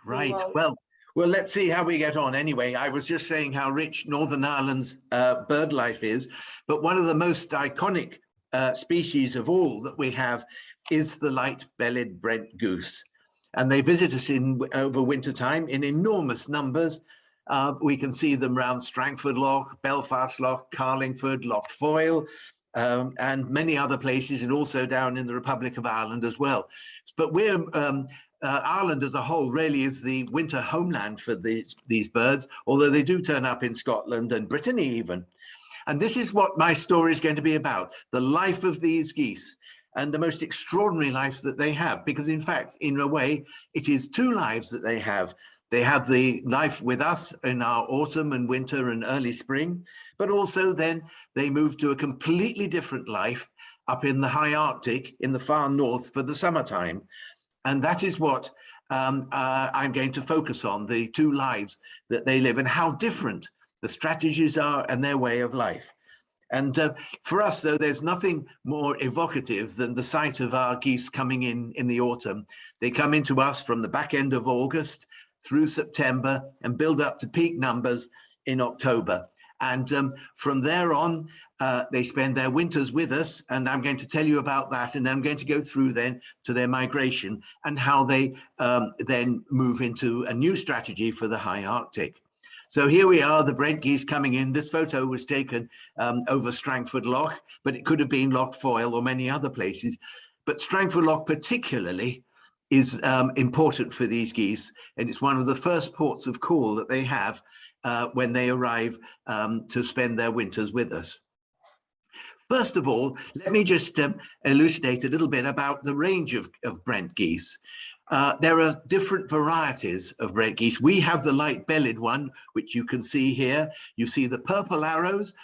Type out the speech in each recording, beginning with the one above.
Right. Well, let's see how we get on. Anyway, I was just saying how rich Northern Ireland's bird life is, but one of the most iconic species of all that we have is the light-bellied Brent goose. And they visit us over wintertime in enormous numbers. We can see them around Strangford Lough, Belfast Lough, Carlingford, Lough Foyle, and many other places, and also down in the Republic of Ireland as well. But Ireland as a whole really is the winter homeland for these birds, although they do turn up in Scotland and Brittany even. And this is what my story is going to be about, the life of these geese and the most extraordinary life that they have, because in fact, in a way, it is two lives that they have. They have the life with us in our autumn and winter and early spring, but also then they move to a completely different life up in the high Arctic in the far north for the summertime. And that is what I'm going to focus on, the two lives that they live and how different the strategies are and their way of life. And for us, though, there's nothing more evocative than the sight of our geese coming in the autumn. They come into us from the back end of August through September and build up to peak numbers in October. And from there on, they spend their winters with us. And I'm going to tell you about that. And I'm going to go through then to their migration and how they then move into a new strategy for the high Arctic. So here we are, the Brent geese coming in. This photo was taken over Strangford Lough, but it could have been Lough Foyle or many other places. But Strangford Lough particularly is important for these geese. And it's one of the first ports of call that they have when they arrive to spend their winters with us. First of all, let me just elucidate a little bit about the range of Brent geese. There are different varieties of Brent geese. We have the light-bellied one, which you can see here. You see the purple arrows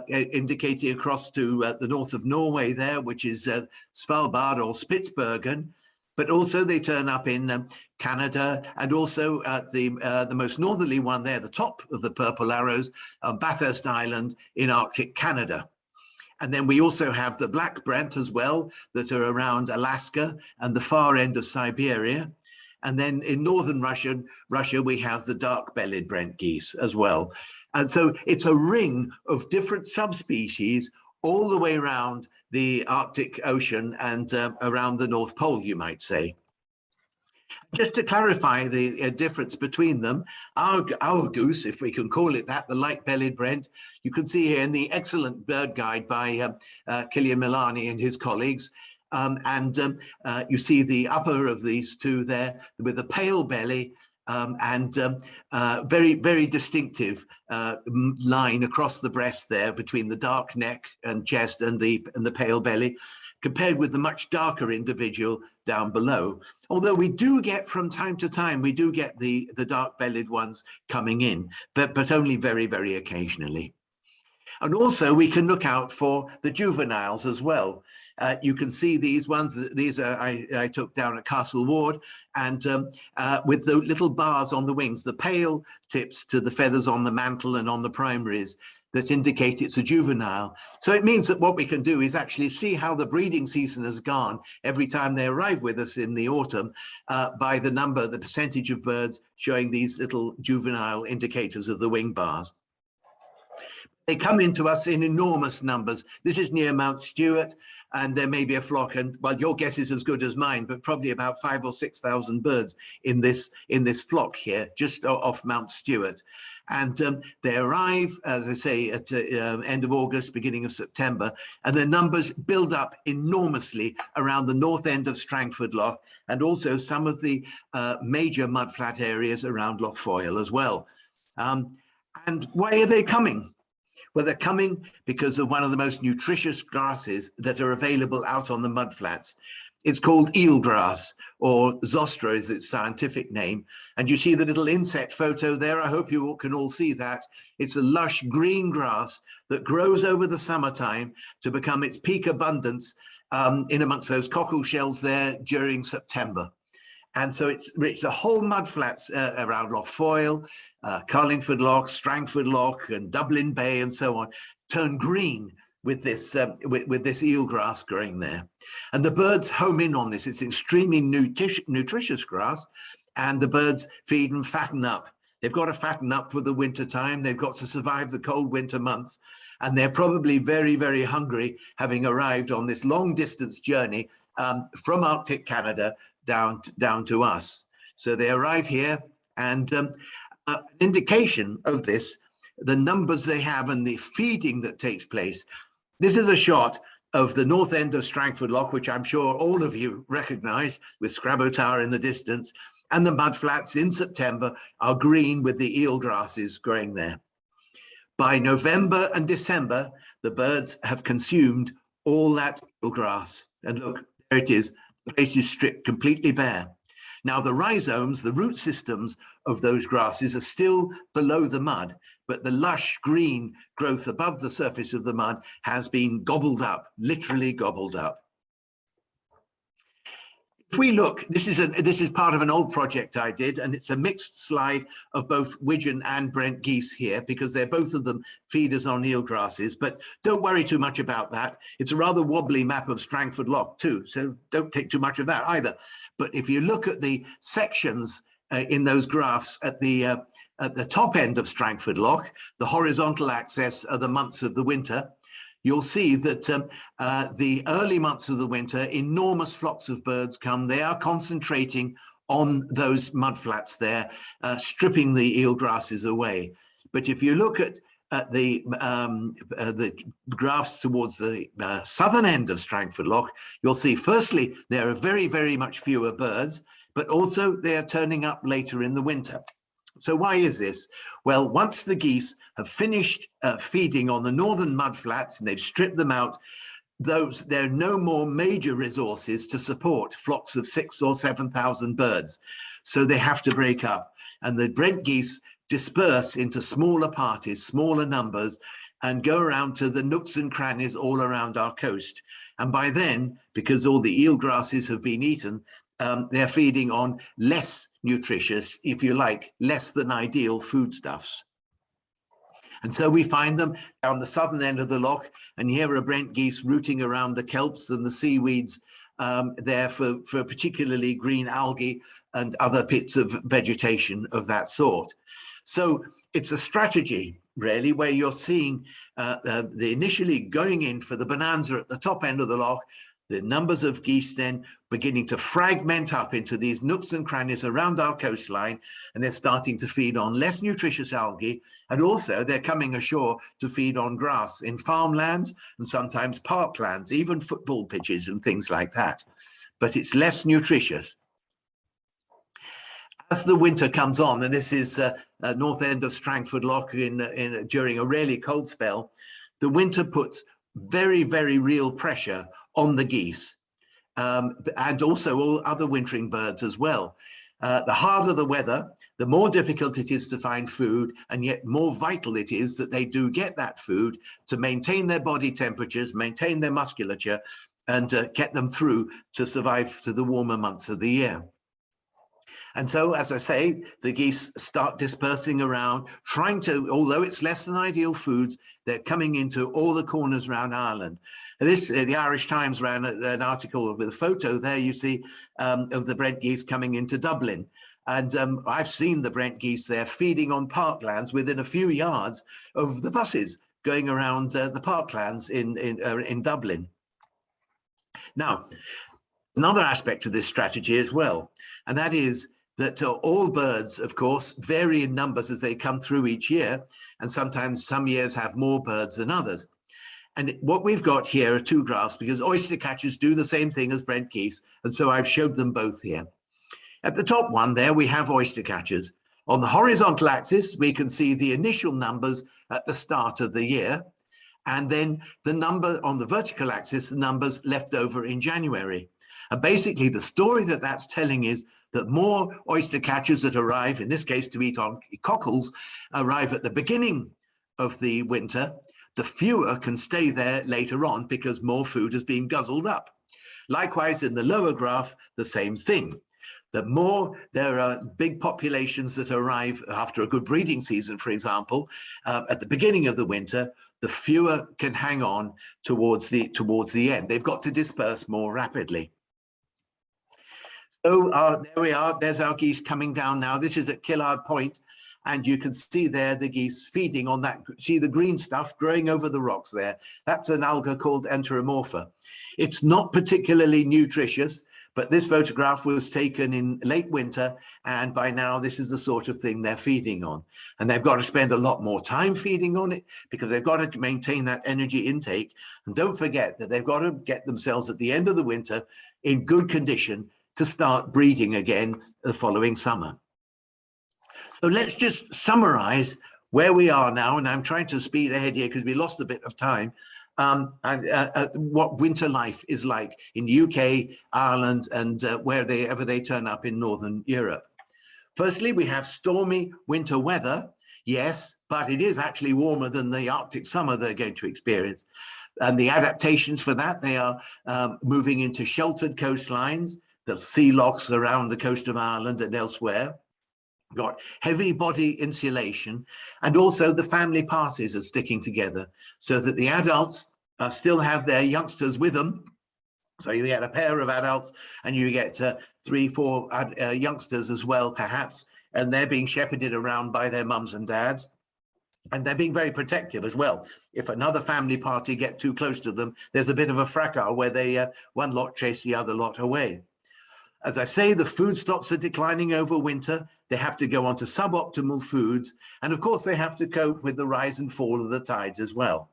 indicating across to the north of Norway there, which is Svalbard or Spitsbergen. But also they turn up in Canada, and also at the most northerly one there, the top of the purple arrows, Bathurst Island in Arctic Canada. And then we also have the black Brent as well, that are around Alaska and the far end of Siberia. And then in northern Russia, we have the dark-bellied Brent geese as well. And so it's a ring of different subspecies all the way around the Arctic Ocean and around the North Pole, you might say. Just to clarify the difference between them, our goose, if we can call it that, the light-bellied Brent, you can see here in the excellent bird guide by Killian Milani and his colleagues. You see the upper of these two there with a pale belly and very, very distinctive line across the breast there between the dark neck and chest and the pale belly, compared with the much darker individual down below. Although we do get from time to time, we do get the dark-bellied ones coming in, but only very, very occasionally. And also we can look out for the juveniles as well. You can see these ones. These are I took down at Castle Ward, and with the little bars on the wings, the pale tips to the feathers on the mantle and on the primaries that indicate it's a juvenile. So it means that what we can do is actually see how the breeding season has gone every time they arrive with us in the autumn by the percentage of birds showing these little juvenile indicators of the wing bars. They come into us in enormous numbers. This is near Mount Stewart, and there may be a flock, and well, your guess is as good as mine, but probably about 5,000 or 6,000 birds in this flock here, just off Mount Stewart. And they arrive, as I say, at end of August, beginning of September, and their numbers build up enormously around the north end of Strangford Lough, and also some of the major mudflat areas around Lough Foyle as well. And why are they coming? Well, they're coming because of one of the most nutritious grasses that are available out on the mudflats. It's called eelgrass, or zostra is its scientific name. And you see the little insect photo there. I hope you can all see that. It's a lush green grass that grows over the summertime to become its peak abundance in amongst those cockle shells there during September. And so it's reached the whole mudflats around Lough Foyle, Carlingford Lough, Strangford Lough, and Dublin Bay, and so on, turn green with this eelgrass growing there. And the birds home in on this. It's extremely nutritious grass, and the birds feed and fatten up. They've got to fatten up for the winter time. They've got to survive the cold winter months. And they're probably very, very hungry, having arrived on this long distance journey from Arctic Canada down to us. So they arrive here, and an indication of this, the numbers they have and the feeding that takes place. This is a shot of the north end of Strangford Lough, which I'm sure all of you recognize, with Scrabo Tower in the distance. And the mudflats in September are green with the eel grasses growing there. By November and December, the birds have consumed all that eel grass. And look, there it is. The place is stripped completely bare. Now, the rhizomes, the root systems of those grasses are still below the mud, but the lush green growth above the surface of the mud has been gobbled up, literally gobbled up. If we look, this is part of an old project I did, and it's a mixed slide of both widgeon and Brent geese here, because they're both of them feeders on eel grasses, but don't worry too much about that. It's a rather wobbly map of Strangford Lough too, so don't take too much of that either. But if you look at the sections in those graphs at the top end of Strangford Lough, the horizontal axis are the months of the winter. You'll see that the early months of the winter, enormous flocks of birds come. They are concentrating on those mudflats there, stripping the eel grasses away. But if you look at the graphs towards the southern end of Strangford Lough, you'll see, firstly, there are very, very much fewer birds, but also they are turning up later in the winter. So why is this? Well, once the geese have finished feeding on the northern mudflats and they've stripped them out, there are no more major resources to support flocks of 6,000 or 7,000 birds. So they have to break up. And the Brent geese disperse into smaller parties, smaller numbers, and go around to the nooks and crannies all around our coast. And by then, because all the eel grasses have been eaten, they're feeding on less nutritious, if you like, less than ideal foodstuffs. And so we find them down the southern end of the loch, and here are Brent geese rooting around the kelps and the seaweeds there for particularly green algae and other bits of vegetation of that sort. So it's a strategy, really, where you're seeing the initially going in for the bonanza at the top end of the loch, the numbers of geese then beginning to fragment up into these nooks and crannies around our coastline, and they're starting to feed on less nutritious algae, and also they're coming ashore to feed on grass in farmlands and sometimes parklands, even football pitches and things like that. But it's less nutritious. As the winter comes on, and this is north end of Strangford Lough during a really cold spell, the winter puts very, very real pressure on the geese and also all other wintering birds as well. The harder the weather, the more difficult it is to find food, and yet more vital it is that they do get that food to maintain their body temperatures, maintain their musculature, and get them through to survive to the warmer months of the year. And so, as I say, the geese start dispersing around, trying to, although it's less than ideal foods, they're coming into all the corners around Ireland. The Irish Times ran an article with a photo there, you see, of the Brent geese coming into Dublin. And I've seen the Brent geese there feeding on parklands within a few yards of the buses going around the parklands in Dublin. Now, another aspect of this strategy as well, and that is that all birds, of course, vary in numbers as they come through each year, and sometimes some years have more birds than others. And what we've got here are two graphs, because oyster catchers do the same thing as Brent geese, and so I've showed them both here. At the top one there, we have oyster catchers. On the horizontal axis, we can see the initial numbers at the start of the year, and then the number on the vertical axis, the numbers left over in January. And basically, the story that that's telling is that more oyster catchers that arrive, in this case to eat on cockles, arrive at the beginning of the winter, the fewer can stay there later on because more food has been guzzled up. Likewise, in the lower graph, the same thing. The more there are big populations that arrive after a good breeding season, for example, at the beginning of the winter, the fewer can hang on towards the end. They've got to disperse more rapidly. So there we are. There's our geese coming down now. This is at Killard Point, and you can see there the geese feeding on that. See the green stuff growing over the rocks there? That's an alga called Enteromorpha. It's not particularly nutritious, but this photograph was taken in late winter, and by now this is the sort of thing they're feeding on. And they've got to spend a lot more time feeding on it because they've got to maintain that energy intake. And don't forget that they've got to get themselves at the end of the winter in good condition to start breeding again the following summer. So let's just summarize where we are now, and I'm trying to speed ahead here because we lost a bit of time. What winter life is like in UK, Ireland, and wherever they turn up in Northern Europe. Firstly, we have stormy winter weather, yes, but it is actually warmer than the Arctic summer they're going to experience. And the adaptations for that, they are moving into sheltered coastlines, the sea lochs around the coast of Ireland and elsewhere. Got heavy body insulation, and also the family parties are sticking together so that the adults still have their youngsters with them. So you get a pair of adults and you get 3, 4 youngsters as well, perhaps, and they're being shepherded around by their mums and dads. And they're being very protective as well. If another family party get too close to them, there's a bit of a fracas where they one lot chase the other lot away. As I say, the food stocks are declining over winter. They have to go on to suboptimal foods. And of course, they have to cope with the rise and fall of the tides as well.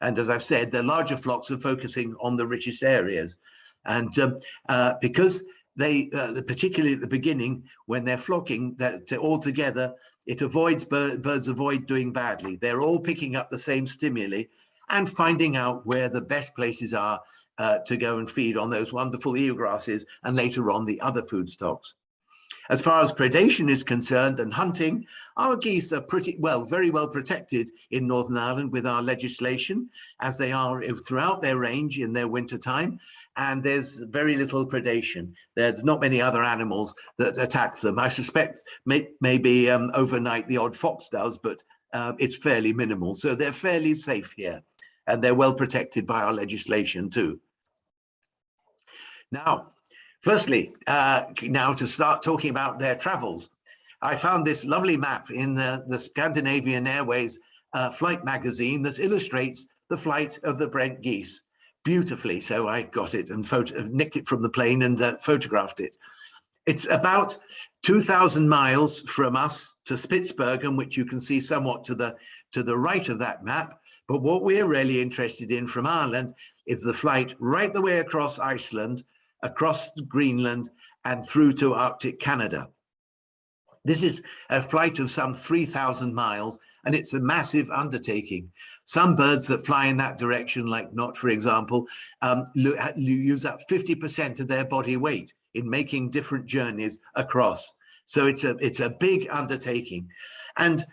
And as I've said, the larger flocks are focusing on the richest areas. And because they, particularly at the beginning, when they're flocking all together, it avoids birds avoid doing badly. They're all picking up the same stimuli and finding out where the best places are to go and feed on those wonderful eelgrasses and later on the other food stocks. As far as predation is concerned and hunting, our geese are very well protected in Northern Ireland with our legislation, as they are throughout their range in their winter time, and there's very little predation. There's not many other animals that attack them. I suspect maybe overnight the odd fox does, but it's fairly minimal. So they're fairly safe here, and they're well protected by our legislation too. Now, firstly, now to start talking about their travels, I found this lovely map in the Scandinavian Airways flight magazine that illustrates the flight of the Brent geese beautifully. So I got it and nicked it from the plane and photographed it. It's about 2,000 miles from us to Spitsbergen, which you can see somewhat to the right of that map. But what we're really interested in from Ireland is the flight right the way across Iceland, across Greenland, and through to Arctic Canada. This is a flight of some 3,000 miles, and it's a massive undertaking. Some birds that fly in that direction, like knot, for example, use up 50% of their body weight in making different journeys across. So it's a big undertaking. And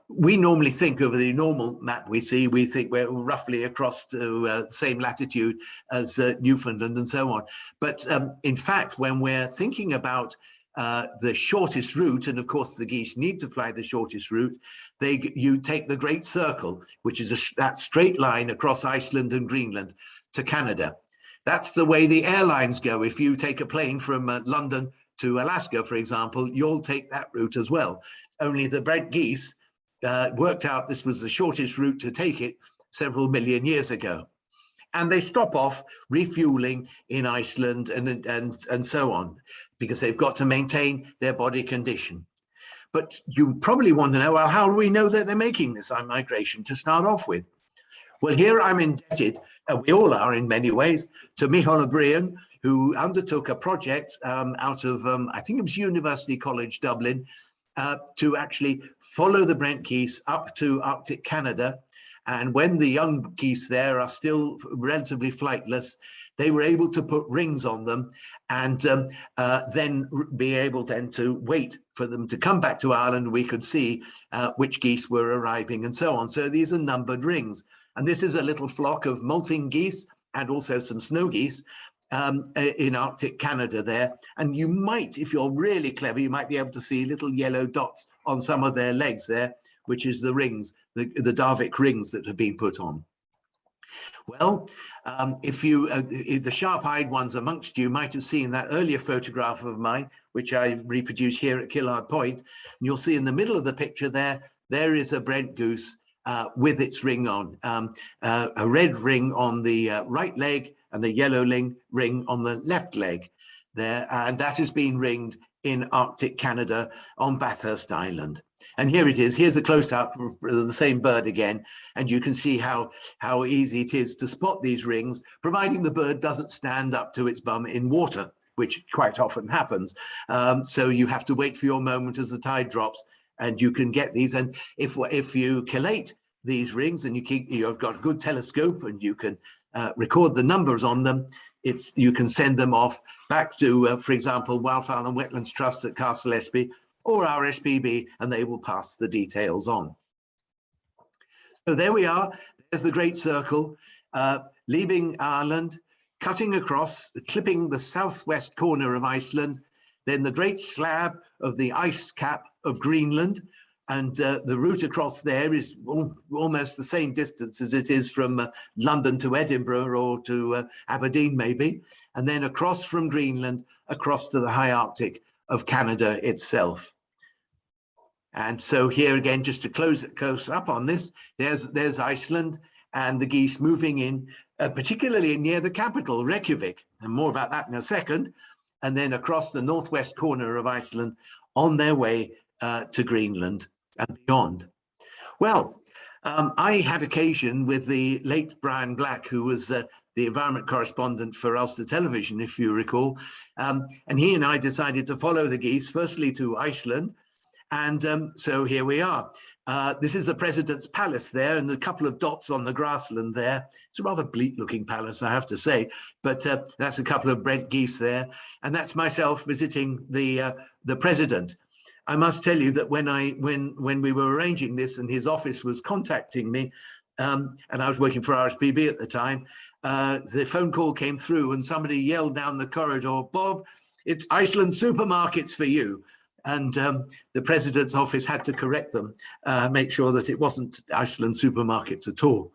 we normally think over the normal map we think we're roughly across to the same latitude as Newfoundland and so on. But in fact, when we're thinking about the shortest route, and of course the geese need to fly the shortest route, you take the Great Circle, which is that straight line across Iceland and Greenland to Canada. That's the way the airlines go. If you take a plane from London to Alaska, for example, you'll take that route as well. Only the Brent geese worked out this was the shortest route to take it several million years ago. And they stop off refueling in Iceland and so on, because they've got to maintain their body condition. But you probably want to know, well, how do we know that they're making this migration to start off with? Well, here I'm indebted, we all are in many ways, to Micheál O'Brien, who undertook a project out of, I think it was University College Dublin, to actually follow the Brent geese up to Arctic Canada. And when the young geese there are still relatively flightless, they were able to put rings on them and then be able then to wait for them to come back to Ireland. We could see which geese were arriving and so on. So these are numbered rings. And this is a little flock of molting geese and also some snow geese in Arctic Canada there. And you might, if you're really clever, you might be able to see little yellow dots on some of their legs there, which is the rings, the Darvik rings that have been put on. Well, if the sharp-eyed ones amongst you might have seen that earlier photograph of mine, which I reproduce here at Killard Point, and you'll see in the middle of the picture there is a Brent goose with its ring on, a red ring on the right leg and the yellow ring on the left leg there, and that has been ringed in Arctic Canada on Bathurst Island. And here it is. Here's a close-up of the same bird again, and you can see how easy it is to spot these rings, providing the bird doesn't stand up to its bum in water, which quite often happens. So you have to wait for your moment as the tide drops, and you can get these. And if you collate these rings and you've got a good telescope and you can record the numbers on them, you can send them off back to, for example, Wildfowl and Wetlands Trust at Castle Espy or our SPB, and they will pass the details on. So there we are. There's the Great Circle, leaving Ireland, cutting across, clipping the southwest corner of Iceland, then the great slab of the ice cap of Greenland, and the route across there is almost the same distance as it is from London to Edinburgh or to Aberdeen, maybe. And then across from Greenland, across to the high Arctic of Canada itself. And so here again, just to close up on this, there's Iceland and the geese moving in, particularly near the capital, Reykjavik. And more about that in a second. And then across the northwest corner of Iceland on their way to Greenland and beyond. Well, I had occasion with the late Brian Black, who was the environment correspondent for Ulster Television, if you recall. And he and I decided to follow the geese, firstly to Iceland. And so here we are. This is the President's Palace there, and a couple of dots on the grassland there. It's a rather bleak looking palace, I have to say, but that's a couple of Brent geese there. And that's myself visiting the President. I must tell you that when we were arranging this and his office was contacting me, and I was working for RSPB at the time, the phone call came through and somebody yelled down the corridor, "Bob, it's Iceland Supermarkets for you." And the President's office had to correct them, make sure that it wasn't Iceland Supermarkets at all.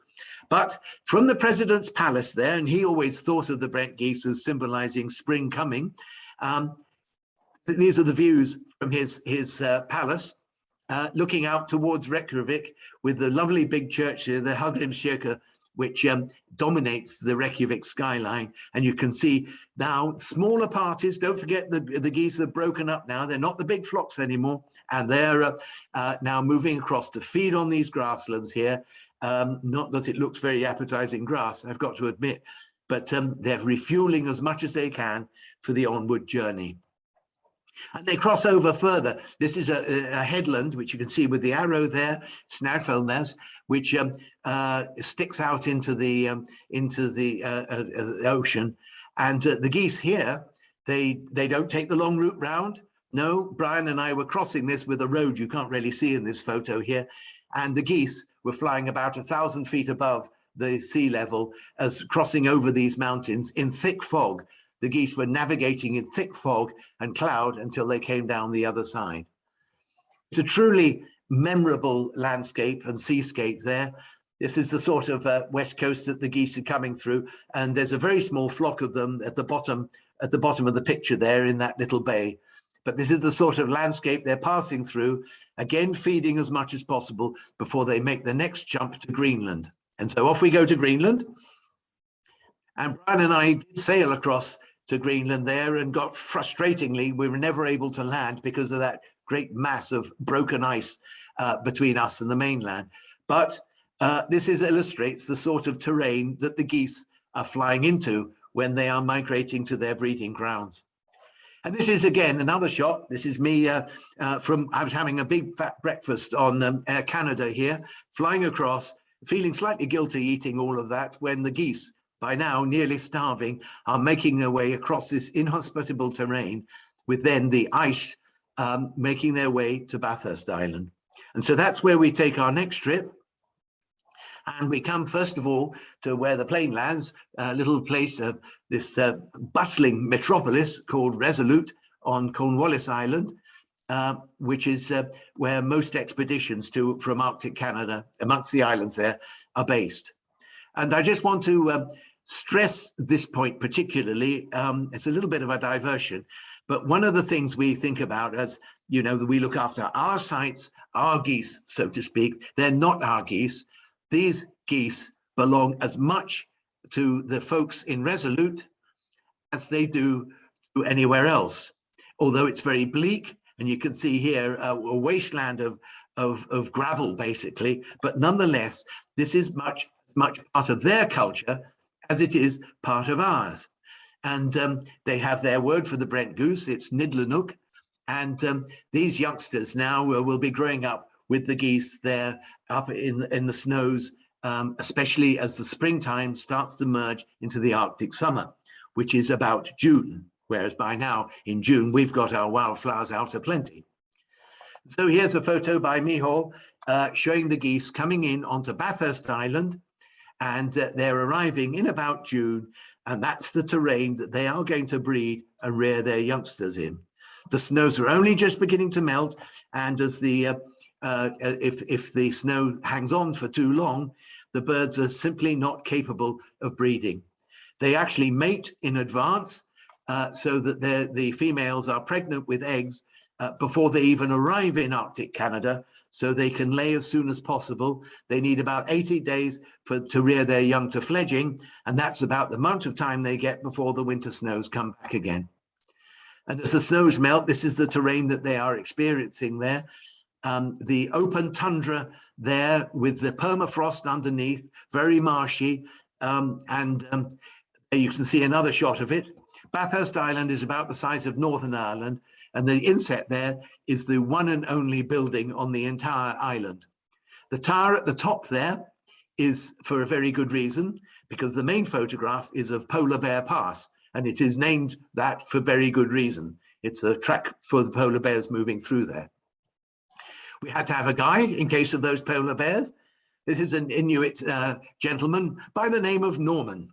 But from the President's Palace there, and he always thought of the Brent geese as symbolizing spring coming, these are the views from his palace, looking out towards Reykjavik with the lovely big church here, the Hallgrímskirkja, which dominates the Reykjavik skyline. And you can see now smaller parties. Don't forget the geese are broken up now. They're not the big flocks anymore. And they're now moving across to feed on these grasslands here. Not that it looks very appetizing grass, I've got to admit, but they're refueling as much as they can for the onward journey. And they cross over further. This is a headland, which you can see with the arrow there, Snæfellsnes, which sticks out into the ocean. And the geese here, they don't take the long route round. No, Brian and I were crossing this with a road you can't really see in this photo here. And the geese were flying about 1,000 feet above the sea level as crossing over these mountains in thick fog. The geese were navigating in thick fog and cloud until they came down the other side. It's a truly memorable landscape and seascape there. This is the sort of west coast that the geese are coming through, and there's a very small flock of them at the bottom of the picture there in that little bay. But this is the sort of landscape they're passing through, again feeding as much as possible before they make the next jump to Greenland. And so off we go to Greenland. And Brian and I did sail across to Greenland there and got frustratingly, we were never able to land because of that great mass of broken ice between us and the mainland. But this illustrates the sort of terrain that the geese are flying into when they are migrating to their breeding grounds. And this is again another shot. This is me I was having a big fat breakfast on Air Canada here, flying across, feeling slightly guilty eating all of that when the geese, by now nearly starving, are making their way across this inhospitable terrain, with then the ice making their way to Bathurst Island. And so that's where we take our next trip. And we come first of all to where the plane lands, a little place, this bustling metropolis called Resolute on Cornwallis Island, which is where most expeditions from Arctic Canada, amongst the islands there, are based. And I just want to stress this point particularly. It's a little bit of a diversion, but one of the things we think about as, you know, that we look after our sites, our geese, so to speak, they're not our geese. These geese belong as much to the folks in Resolute as they do to anywhere else. Although it's very bleak, and you can see here a wasteland of gravel, basically, but nonetheless, this is much part of their culture as it is part of ours. And they have their word for the Brent goose, it's Nidlanook, and these youngsters now will be growing up with the geese there up in the snows, especially as the springtime starts to merge into the Arctic summer, which is about June, whereas by now in June we've got our wildflowers out aplenty. So here's a photo by Michal showing the geese coming in onto Bathurst Island, and they're arriving in about June, and that's the terrain that they are going to breed and rear their youngsters in. The snows are only just beginning to melt, and as the if the snow hangs on for too long, the birds are simply not capable of breeding. They actually mate in advance so that the females are pregnant with eggs before they even arrive in Arctic Canada, so they can lay as soon as possible. They need about 80 days to rear their young to fledging, and that's about the amount of time they get before the winter snows come back again. And as the snows melt, this is the terrain that they are experiencing there. The open tundra there with the permafrost underneath, very marshy, and you can see another shot of it. Bathurst Island is about the size of Northern Ireland, and the inset there is the one and only building on the entire island. The tower at the top there is for a very good reason, because the main photograph is of Polar Bear Pass, and it is named that for very good reason. It's a track for the polar bears moving through there. We had to have a guide in case of those polar bears. This is an Inuit gentleman by the name of Norman.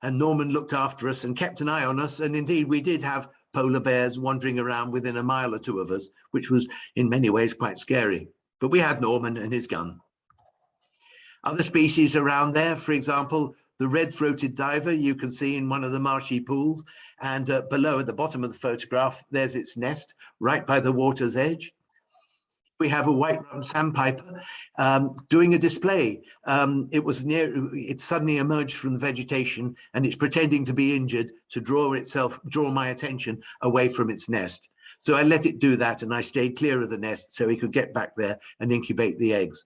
And Norman looked after us and kept an eye on us. And indeed, we did have polar bears wandering around within a mile or two of us, which was in many ways quite scary. But we had Norman and his gun. Other species around there, for example, the red-throated diver you can see in one of the marshy pools. And below at the bottom of the photograph, there's its nest right by the water's edge. We have a white-rumped sandpiper doing a display. It suddenly emerged from the vegetation, and it's pretending to be injured to draw my attention away from its nest. So I let it do that, and I stayed clear of the nest so he could get back there and incubate the eggs.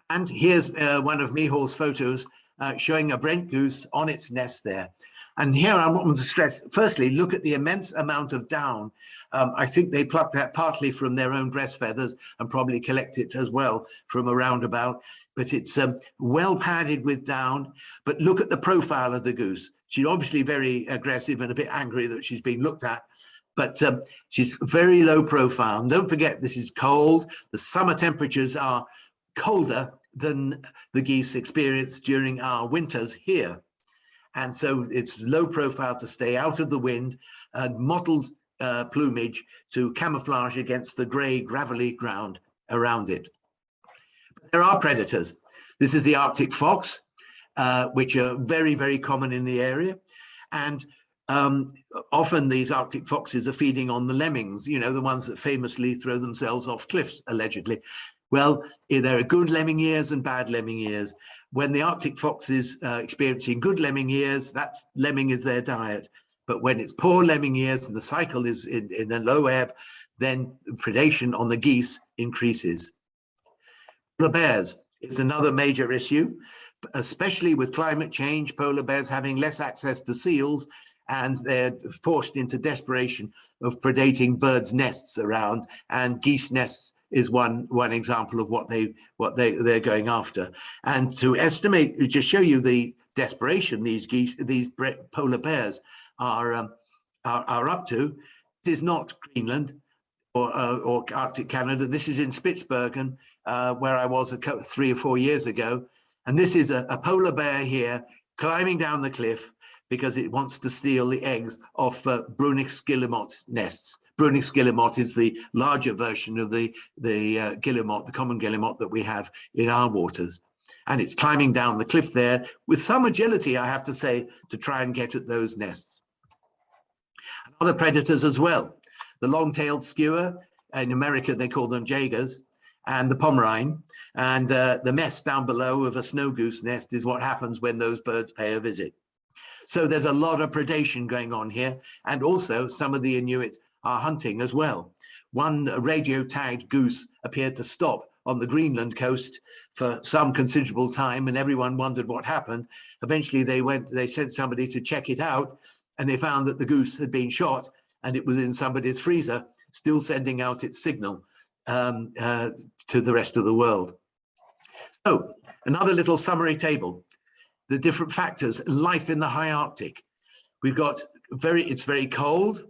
And here's one of Michal's photos showing a Brent goose on its nest there. And here I want to stress, firstly, look at the immense amount of down. I think they pluck that partly from their own breast feathers and probably collect it as well from around about, but it's well padded with down. But look at the profile of the goose. She's obviously very aggressive and a bit angry that she's being looked at, but she's very low profile. And don't forget, this is cold. The summer temperatures are colder than the geese experience during our winters here. And so it's low profile to stay out of the wind, and mottled plumage to camouflage against the grey, gravelly ground around it. But there are predators. This is the Arctic fox, which are very, very common in the area. And often these Arctic foxes are feeding on the lemmings, you know, the ones that famously throw themselves off cliffs, allegedly. Well, there are good lemming years and bad lemming years. When the Arctic fox is experiencing good lemming years, lemming is their diet. But when it's poor lemming years and the cycle is in a low ebb, then predation on the geese increases. Polar bears is another major issue, especially with climate change, polar bears having less access to seals, and they're forced into desperation of predating birds' nests around, and geese nests is one example of what they're going after. And to estimate, to show you the desperation these polar bears are up to, this is not Greenland or Arctic Canada. This is in Spitsbergen, where I was 3 or 4 years ago. And this is a polar bear here climbing down the cliff because it wants to steal the eggs off Brunnich's guillemot nests. Brunnich's guillemot is the larger version of the guillemot, the common guillemot that we have in our waters. And it's climbing down the cliff there with some agility, I have to say, to try and get at those nests. And other predators as well. The long-tailed skua, in America they call them jaegers, and the pomerine, and the mess down below of a snow goose nest is what happens when those birds pay a visit. So there's a lot of predation going on here, and also some of the Inuit are hunting as well. One radio-tagged goose appeared to stop on the Greenland coast for some considerable time, and everyone wondered what happened. Eventually they sent somebody to check it out, and they found that the goose had been shot, and it was in somebody's freezer, still sending out its signal to the rest of the world. So, another little summary table. The different factors, life in the high Arctic. We've got it's very cold,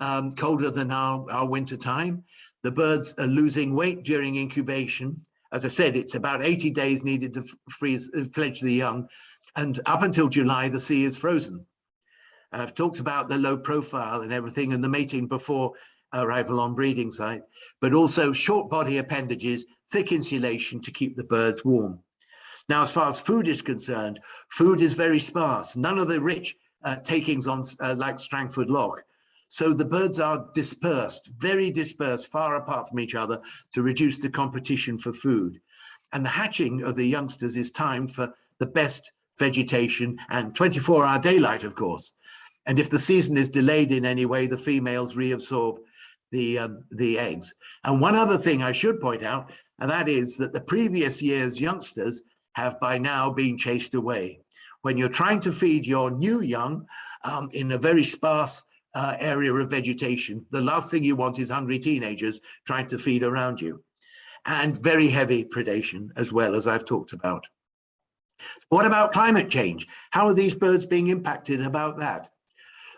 colder than our winter time. The birds are losing weight during incubation. As I said, it's about 80 days needed to fledge the young. And up until July, the sea is frozen. I've talked about the low profile and everything and the mating before arrival on breeding site, but also short body appendages, thick insulation to keep the birds warm. Now, as far as food is concerned, food is very sparse. None of the rich takings on like Strangford Loch. So the birds are dispersed, very dispersed, far apart from each other to reduce the competition for food. And the hatching of the youngsters is timed for the best vegetation and 24-hour daylight, of course. And if the season is delayed in any way, the females reabsorb the eggs. And one other thing I should point out, and that is that the previous year's youngsters have by now been chased away. When you're trying to feed your new young in a very sparse area of vegetation, the last thing you want is hungry teenagers trying to feed around you. And very heavy predation as well, as I've talked about. What about climate change? How are these birds being impacted about that?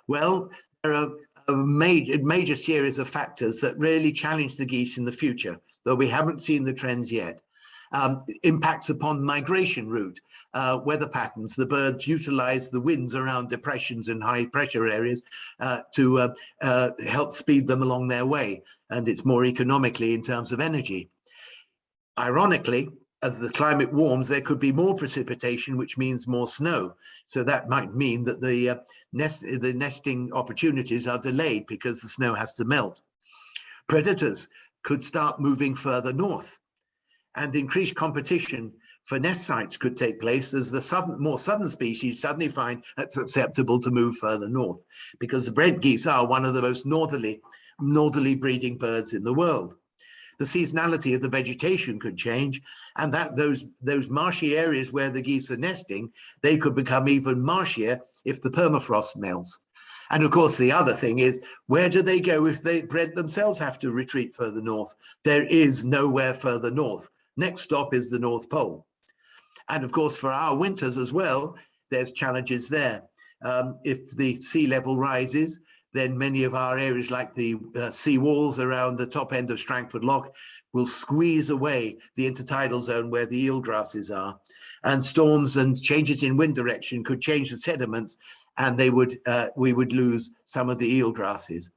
Well, there are a major series of factors that really challenge the geese in the future, though we haven't seen the trends yet. Impacts upon migration route, weather patterns. The birds utilize the winds around depressions and high pressure areas to help speed them along their way, and it's more economically in terms of energy. Ironically, as the climate warms, there could be more precipitation, which means more snow. So that might mean that the nesting opportunities are delayed because the snow has to melt. Predators could start moving further north, and increased competition for nest sites could take place as the more southern species suddenly find it's acceptable to move further north, because the Brent geese are one of the most northerly breeding birds in the world. The seasonality of the vegetation could change, and that those marshy areas where the geese are nesting, they could become even marshier if the permafrost melts. And of course, the other thing is, where do they go if they themselves have to retreat further north? There is nowhere further north. Next stop is the North Pole. And of course, for our winters as well, there's challenges there. If the sea level rises, then many of our areas, like the sea walls around the top end of Strangford Loch, will squeeze away the intertidal zone where the eelgrasses are. And storms and changes in wind direction could change the sediments, and we would lose some of the eelgrasses.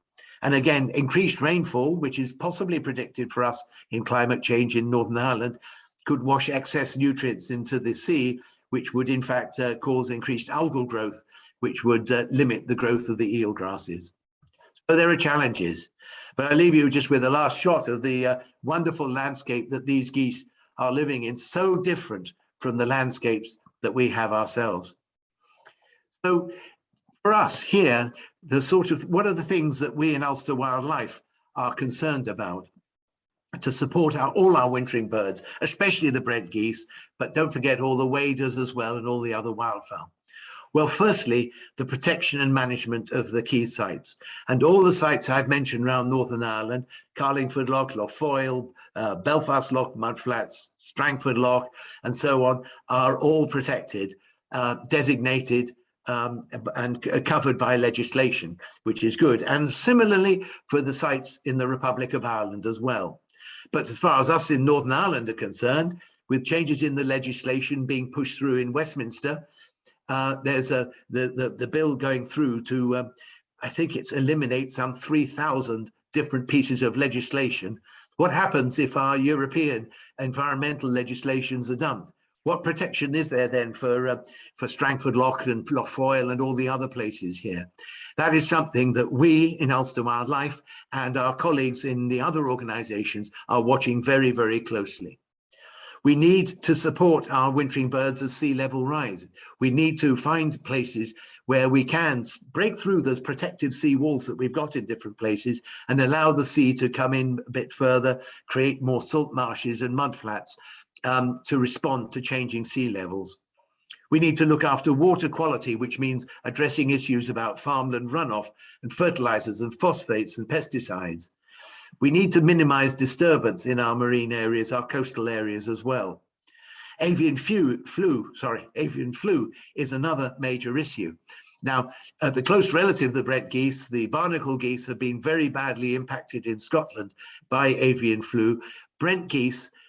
And again, increased rainfall, which is possibly predicted for us in climate change in Northern Ireland, could wash excess nutrients into the sea, which would in fact cause increased algal growth, which would limit the growth of the eelgrasses. So there are challenges, but I leave you just with the last shot of the wonderful landscape that these geese are living in, so different from the landscapes that we have ourselves. So for us here, what are the things that we in Ulster Wildlife are concerned about to support all our wintering birds, especially the Brent geese, but don't forget all the waders as well and all the other wildfowl? Well, firstly, the protection and management of the key sites. And all the sites I've mentioned around Northern Ireland, Carlingford Loch, Loch Foyle, Belfast Loch, Mudflats, Strangford Loch, and so on, are all protected, designated, and covered by legislation, which is good. And similarly for the sites in the Republic of Ireland as well. But as far as us in Northern Ireland are concerned, with changes in the legislation being pushed through in Westminster, there's the bill going through to, I think it's eliminate some 3,000 different pieces of legislation. What happens if our European environmental legislations are dumped? What protection is there then for Strangford Lough and Lough Foyle and all the other places here? That is something that we in Ulster Wildlife and our colleagues in the other organisations are watching very, very closely. We need to support our wintering birds as sea level rise. We need to find places where we can break through those protected sea walls that we've got in different places and allow the sea to come in a bit further, create more salt marshes and mudflats to respond to changing sea levels. We need to look after water quality, which means addressing issues about farmland runoff and fertilizers and phosphates and pesticides. We need to minimize disturbance in our marine areas, our coastal areas as well. Avian flu is another major issue. Now, the close relative of the Brent geese, the barnacle geese, have been very badly impacted in Scotland by avian flu.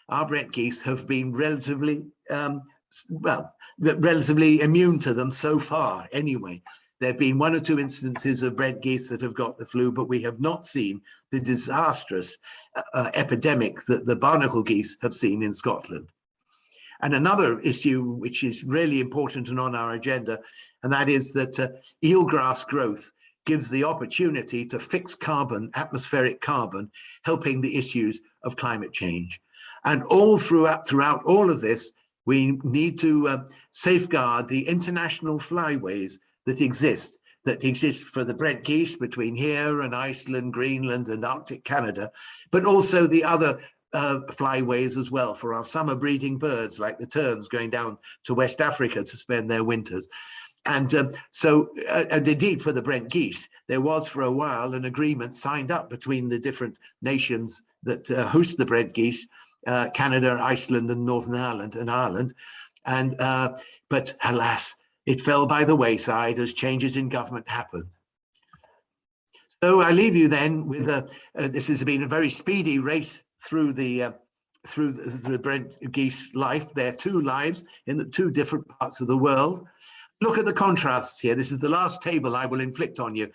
Our Brent geese have been relatively, relatively immune to them so far anyway. There have been 1 or 2 instances of Brent geese that have got the flu, but we have not seen the disastrous epidemic that the barnacle geese have seen in Scotland. And another issue which is really important and on our agenda, and that is that eelgrass growth gives the opportunity to fix carbon, atmospheric carbon, helping the issues of climate change. And all throughout all of this, we need to safeguard the international flyways that exist for the Brent geese between here and Iceland, Greenland and Arctic Canada, but also the other flyways as well for our summer breeding birds like the terns going down to West Africa to spend their winters. And and indeed for the Brent geese, there was for a while an agreement signed up between the different nations that host the Brent geese, Canada, Iceland and Northern Ireland. And but alas, it fell by the wayside as changes in government happened. So I leave you then with this has been a very speedy race through the Brent geese life, their 2 lives in the 2 different parts of the world. Look at the contrasts here. This is the last table I will inflict on you.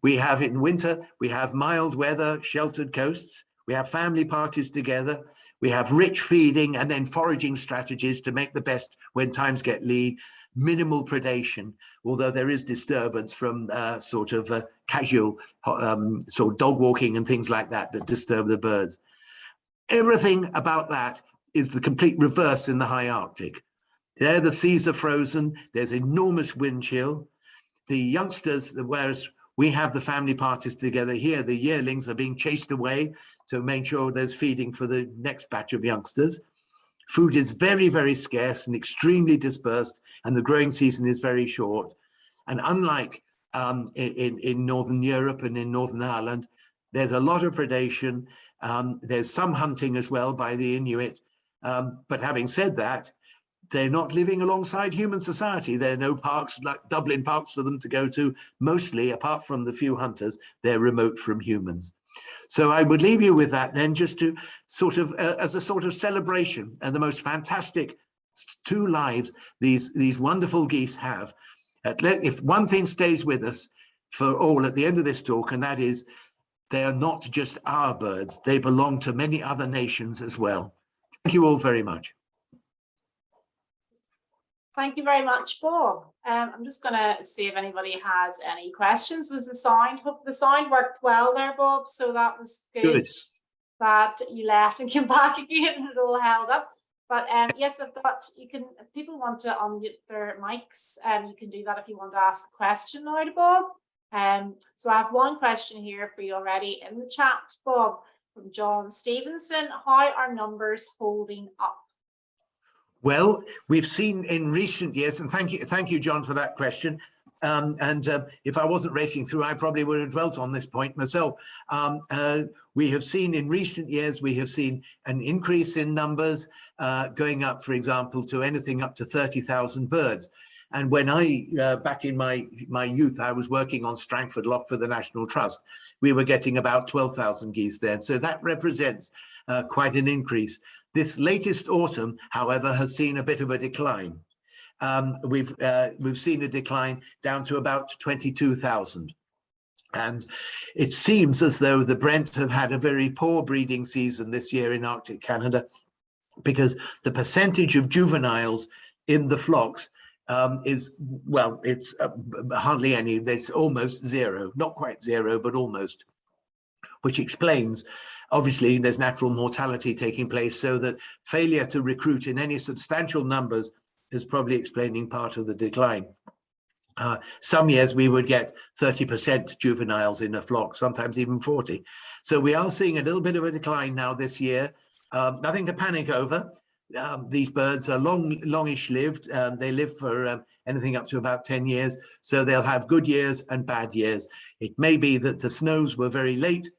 We have in winter, we have mild weather, sheltered coasts. We have family parties together. We have rich feeding and then foraging strategies to make the best when times get lean. Minimal predation, although there is disturbance from casual sort of dog walking and things like that that disturb the birds. Everything about that is the complete reverse in the high Arctic. There the seas are frozen, there's enormous wind chill. The youngsters, whereas we have the family parties together here, the yearlings are being chased away to make sure there's feeding for the next batch of youngsters. Food is very, very scarce and extremely dispersed, and the growing season is very short. And unlike in Northern Europe and in Northern Ireland, there's a lot of predation. There's some hunting as well by the Inuit. But having said that, they're not living alongside human society. There are no parks like Dublin parks for them to go to. Mostly, apart from the few hunters, they're remote from humans. So I would leave you with that then, just to sort of as a sort of celebration and the most fantastic 2 lives these wonderful geese have. If one thing stays with us for all at the end of this talk, and that is they are not just our birds, they belong to many other nations as well. Thank you all very much. Thank you very much, Bob. I'm just going to see if anybody has any questions. Was the sound? Hope the sound worked well there, Bob. So that was good. That you left and came back again and it all held up. But yes, I've got. You can. If people want to unmute their mics, you can do that if you want to ask a question now to Bob. So I have one question here for you already in the chat, Bob, from John Stevenson. How are numbers holding up? Well, we've seen in recent years, and thank you, John, for that question. If I wasn't racing through, I probably would have dwelt on this point myself. We have seen in recent years, we have seen an increase in numbers going up, for example, to anything up to 30,000 birds. And when back in my youth, I was working on Strangford Lough for the National Trust, we were getting about 12,000 geese then. So that represents quite an increase. This latest autumn, however, has seen a bit of a decline. We've seen a decline down to about 22,000. And it seems as though the Brent have had a very poor breeding season this year in Arctic Canada. because the percentage of juveniles in the flocks is, well, it's hardly any. There's almost zero, not quite zero, but almost, which explains, obviously, there's natural mortality taking place, so that failure to recruit in any substantial numbers is probably explaining part of the decline. Some years we would get 30% juveniles in a flock, sometimes even 40. So we are seeing a little bit of a decline now this year. Nothing to panic over. These birds are longish lived. They live for anything up to about 10 years. So they'll have good years and bad years. It may be that the snows were very late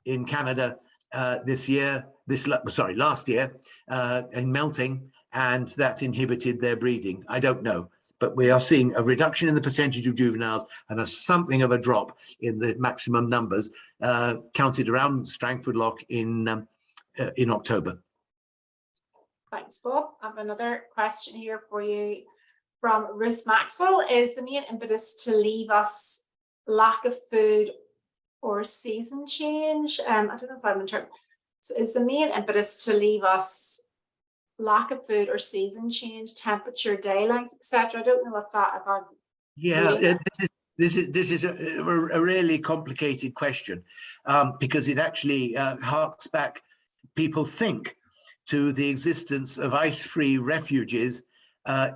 in Canada last year, in melting, and that inhibited their breeding. I don't know. But we are seeing a reduction in the percentage of juveniles and something of a drop in the maximum numbers counted around Strangford Lough in October. Thanks, Bob. I have another question here for you from Ruth Maxwell. Is the main impetus to leave us lack of food or season change? I don't know if I'm interpreting. So is the main impetus to leave us lack of food or season change, temperature, day length, etc.? I don't know if that about. Yeah, this is a really complicated question because it actually harks back. People think to the existence of ice-free refuges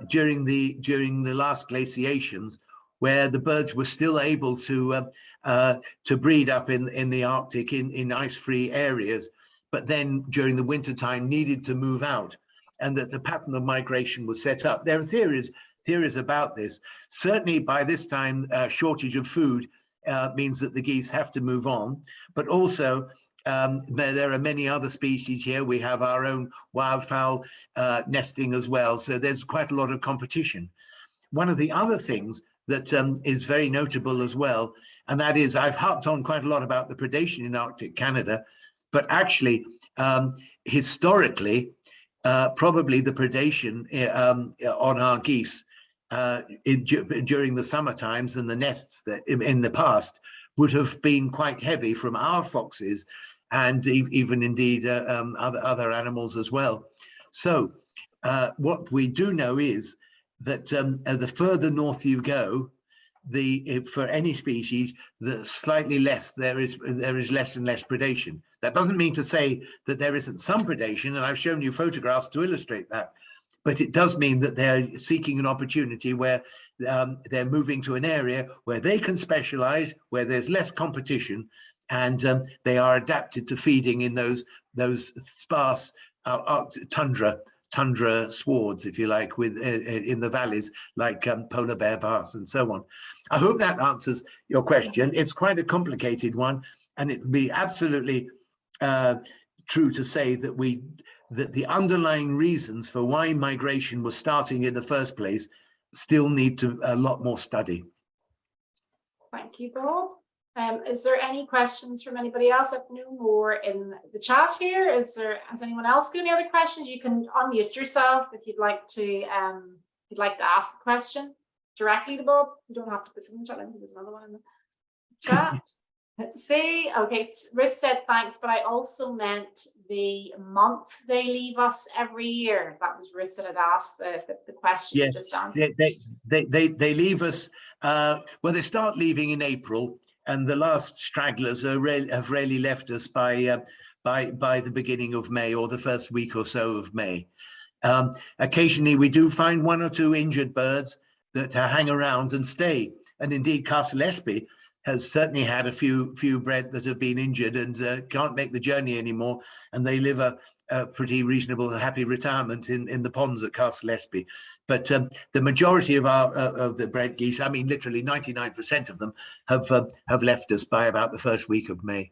during the last glaciations, where the birds were still able to breed up in the Arctic in ice-free areas, but then during the wintertime needed to move out, and that the pattern of migration was set up. There are theories about this. Certainly by this time, shortage of food means that the geese have to move on, but also there are many other species here. We have our own wildfowl nesting as well. So there's quite a lot of competition. One of the other things that is very notable as well, and that is, I've harped on quite a lot about the predation in Arctic Canada, but actually, historically, probably the predation on our geese during the summer times and the nests that in the past would have been quite heavy from our foxes and even indeed other animals as well. So what we do know is that the further north you go, for any species, the slightly less there is less and less predation. That doesn't mean to say that there isn't some predation, and I've shown you photographs to illustrate that. But it does mean that they're seeking an opportunity where they're moving to an area where they can specialize, where there's less competition, and they are adapted to feeding in those sparse tundra swards, if you like, with in the valleys, like polar bear baths and so on. I hope that answers your question. It's quite a complicated one, and it would be absolutely true to say that the underlying reasons for why migration was starting in the first place still need a lot more study. Thank you, Bob. Is there any questions from anybody else? I've no more in the chat here. Has anyone else got any other questions? You can unmute yourself if you'd like to ask a question directly to Bob. You don't have to put it in the chat. I think there's another one in the chat. Let's see. Okay, Ruth said thanks, but I also meant the month they leave us every year. That was Ruth that had asked the question. Yes, they leave us. Well, they start leaving in April, and the last stragglers have really left us by the beginning of May or the first week or so of May. Occasionally, we do find one or two injured birds that hang around and stay, and indeed, Castle Espy has certainly had a few bred that have been injured and can't make the journey anymore, and they live a pretty reasonable, happy retirement in the ponds at Castle Espy. But the majority of the Brent geese, I mean, literally 99% of them, have left us by about the first week of May.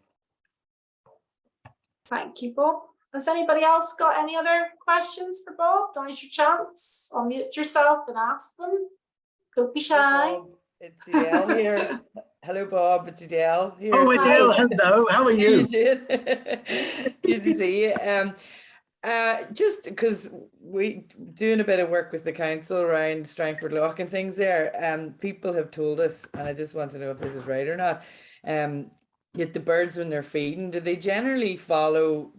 Thank you, Bob. Has anybody else got any other questions for Bob? Don't use your chance. Unmute yourself and ask them. Don't be shy. It's Adele here. Hello, Bob. It's Adele here. Oh, Adele, hello. How are you? Good to see you. Just because we doing a bit of work with the council around Strangford Lough and things there, people have told us, and I just want to know if this is right or not, that the birds when they're feeding, do they generally follow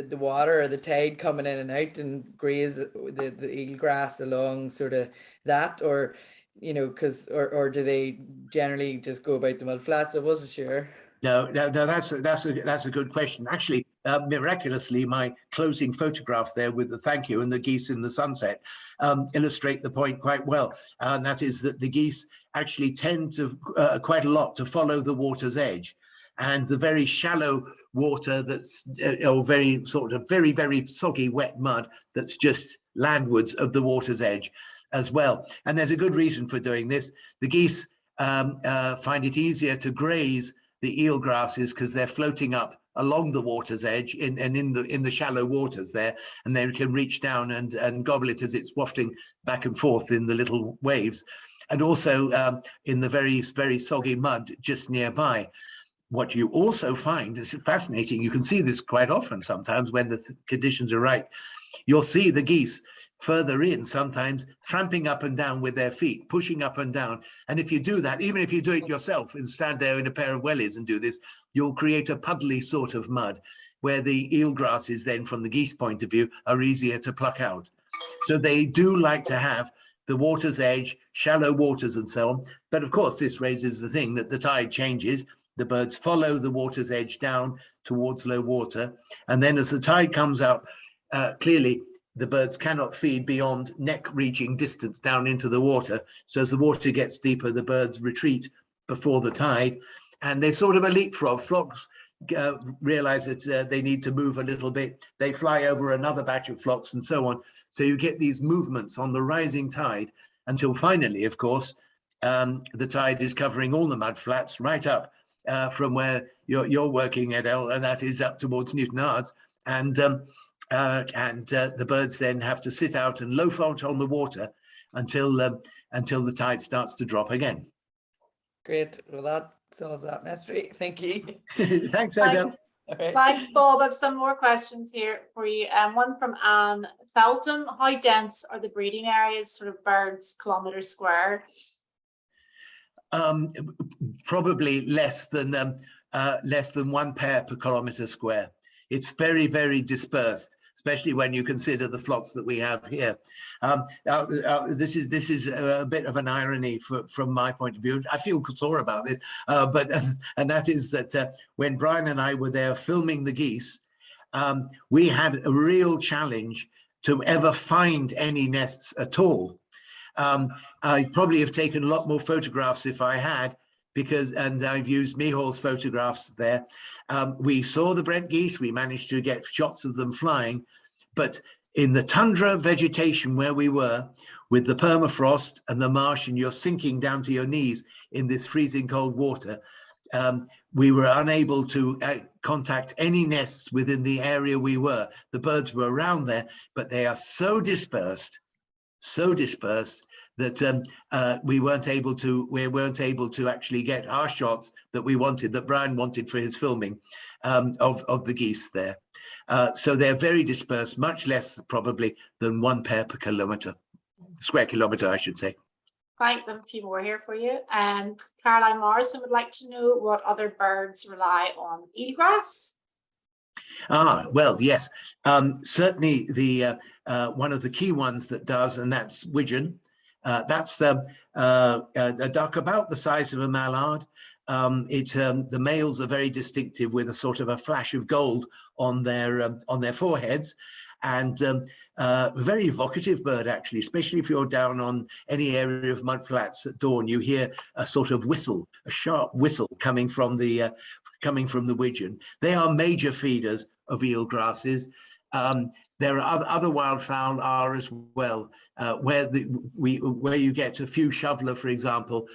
the water or the tide coming in and out and graze the eelgrass along sort of that, or or do they generally just go about the mud flats? I wasn't sure. No, that's a good question. Actually, miraculously, my closing photograph there with the thank you and the geese in the sunset illustrate the point quite well. And that is that the geese actually tend to quite a lot to follow the water's edge, and the very shallow water that's or very very soggy wet mud that's just landwards of the water's edge as well. And there's a good reason for doing this. The geese find it easier to graze the eel grasses because they're floating up along the water's edge in the shallow waters there, and they can reach down and gobble it as it's wafting back and forth in the little waves, and also in the very soggy mud just nearby. What you also find is fascinating. You can see this quite often sometimes when the conditions are right. You'll see the geese further in, sometimes tramping up and down with their feet, pushing up and down. And if you do that, even if you do it yourself and stand there in a pair of wellies and do this, you'll create a puddly sort of mud where the eel grasses then, from the geese point of view, are easier to pluck out. So they do like to have the water's edge, shallow waters and so on. But of course, this raises the thing that the tide changes. The birds follow the water's edge down towards low water. And then as the tide comes out, clearly, the birds cannot feed beyond neck-reaching distance down into the water. So as the water gets deeper, the birds retreat before the tide, and they're sort of a leapfrog. Flocks realize that they need to move a little bit. They fly over another batch of flocks and so on. So you get these movements on the rising tide until finally, of course, the tide is covering all the mud flats right up from where you're working, Edel, and that is up towards Newton Ards. And the birds then have to sit out and loaf out on the water until the tide starts to drop again. Great. Well, that solves that mystery. Thank you. Thanks, Adele. Thanks, Bob. I have some more questions here for you. One from Anne Feltham. How dense are the breeding areas, sort of birds, kilometres square? Probably less than 1 pair per kilometre square. It's very, very dispersed, especially when you consider the flocks that we have here. This is a bit of an irony from my point of view. I feel sore about this, and that is that when Brian and I were there filming the geese, we had a real challenge to ever find any nests at all. I probably have taken a lot more photographs if I had, and I've used Mihal's photographs there. We saw the Brent geese, we managed to get shots of them flying, but in the tundra vegetation where we were, with the permafrost and the marsh, and you're sinking down to your knees in this freezing cold water, we were unable to contact any nests within the area we were. The birds were around there, but they are so dispersed that we weren't able to actually get our shots that we wanted, that Brian wanted for his filming of the geese there. So they're very dispersed, much less probably than 1 pair per square kilometre, I should say. Thanks. I have a few more here for you. Caroline Morrison would like to know what other birds rely on eelgrass. Well, yes, certainly the one of the key ones that does, and that's widgeon. That's a duck about the size of a mallard. The males are very distinctive with a sort of a flash of gold on their foreheads, and a very evocative bird, actually, especially if you're down on any area of mud flats at dawn. You hear a sort of whistle, a sharp whistle coming from the widgeon. They are major feeders of eel grasses. There are other wildfowl are as well, where you get a few shoveler, for example,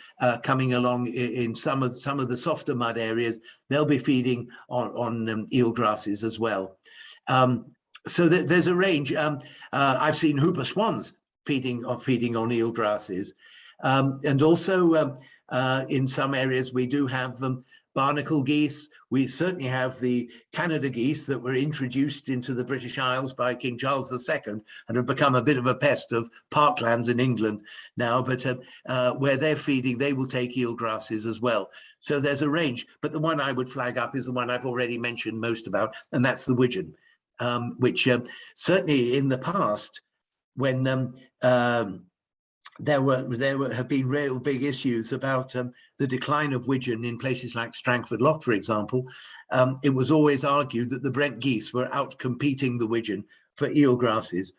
coming along in some of the softer mud areas. They'll be feeding on eel grasses as well. So there's a range. I've seen hooper swans feeding on eel grasses, and also in some areas we do have barnacle geese. We certainly have the Canada geese that were introduced into the British Isles by King Charles II and have become a bit of a pest of parklands in England now, but where they're feeding, they will take eel grasses as well. So there's a range, but the one I would flag up is the one I've already mentioned most about, and that's the widgeon. which certainly in the past, when there have been real big issues about the decline of widgeon in places like Strangford Lough, for example, it was always argued that the Brent geese were out competing the widgeon for eelgrasses.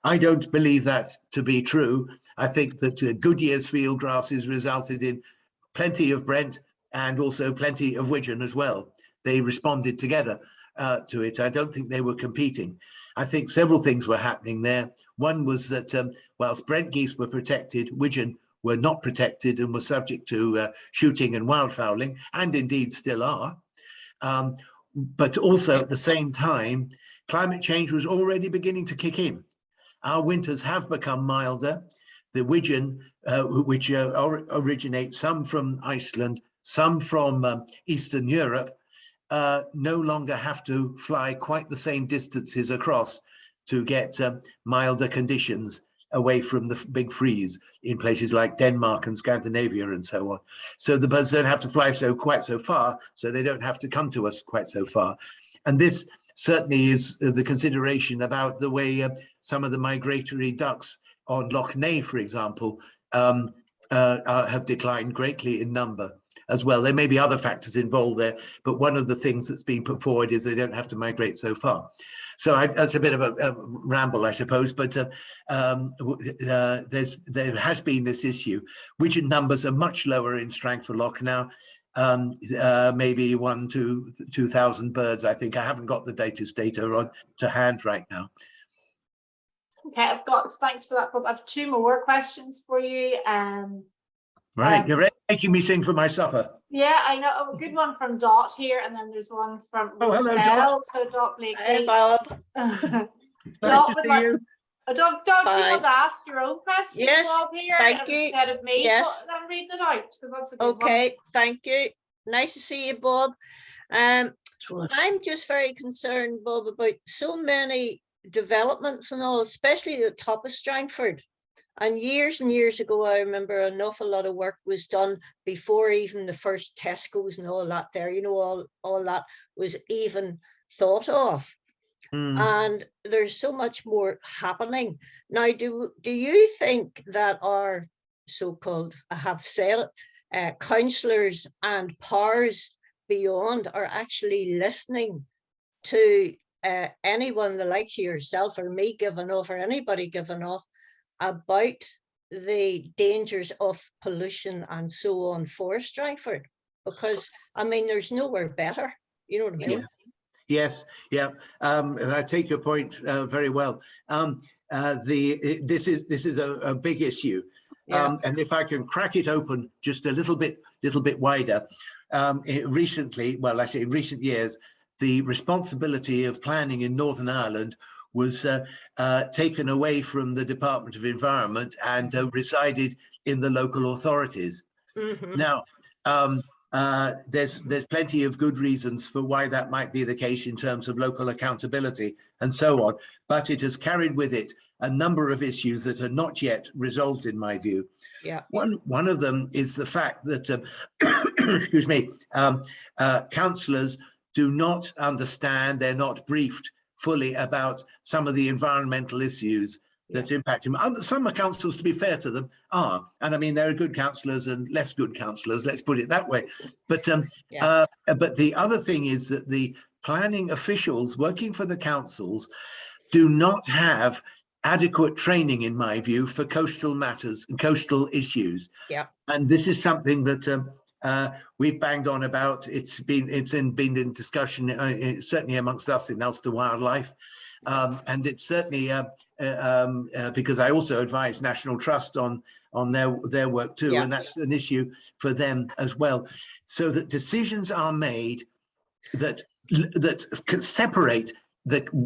I don't believe that to be true. I think that Goodyear's field grasses resulted in plenty of Brent and also plenty of widgeon as well. They responded together to it. I don't think they were competing. I think several things were happening there. One was that whilst Brent geese were protected, widgeon were not protected and were subject to shooting and wildfowling, and indeed still are. But also at the same time, climate change was already beginning to kick in. Our winters have become milder. The widgeon, which originate some from Iceland, some from Eastern Europe, no longer have to fly quite the same distances across to get milder conditions away from the big freeze in places like Denmark and Scandinavia and so on. So the birds don't have to fly quite so far, so they don't have to come to us quite so far. And this certainly is the consideration about the way some of the migratory ducks on Loch Ness, for example, have declined greatly in number as well. There may be other factors involved there, but one of the things that's been put forward is they don't have to migrate so far. So that's a bit of a ramble, I suppose, but there has been this issue. Widgeon numbers are much lower in Strangford Lough now, maybe 1 to 2,000 birds, I think. I haven't got the latest data on to hand right now. Okay, thanks for that, Bob. I have 2 more questions for you. Right, you're making me sing for my supper. Yeah, I know. A good one from Dot here, and then there's one from hello, Dot. So Dot Blake. Hey, Bob. Nice Dot to see you. Dot, do you want to ask your own question, Yes, Bob, here thank you. instead of me? Yes. I'm reading it out because that's a good Okay, thank you. Nice to see you, Bob. Sure. I'm just very concerned, Bob, about so many developments and all, especially at the top of Strangford. And years ago, I remember an awful lot of work was done before even the first Tesco's and all that there, you know, all that was even thought of. And there's so much more happening. Now, do you think that our so-called, I have said it, councillors and powers beyond are actually listening to anyone the likes of yourself or me giving off or anybody giving off about the dangers of pollution and so on for Strangford? Because I mean, there's nowhere better, you know what I mean? Yeah. Yes, yeah. I take your point very well. This is a big issue, and if I can crack it open just a little bit wider, recently, well, actually in recent years, the responsibility of planning in Northern Ireland was taken away from the Department of Environment and resided in the local authorities. Now, there's plenty of good reasons for why that might be the case in terms of local accountability and so on, but it has carried with it a number of issues that are not yet resolved, in my view. Yeah. One of them is the fact that, excuse me, councillors do not understand, they're not briefed fully about some of the environmental issues that impact him. Some councils, to be fair to them, are, and I mean there are good councillors and less good councillors. Let's put it that way. But but the other thing is that the planning officials working for the councils do not have adequate training, in my view, for coastal matters and coastal issues. Yeah, and this is something that we've banged on about. It's been in discussion, certainly amongst us in Ulster Wildlife. And it's certainly because I also advise National Trust on their work too, and that's an issue for them as well. So that decisions are made that can separate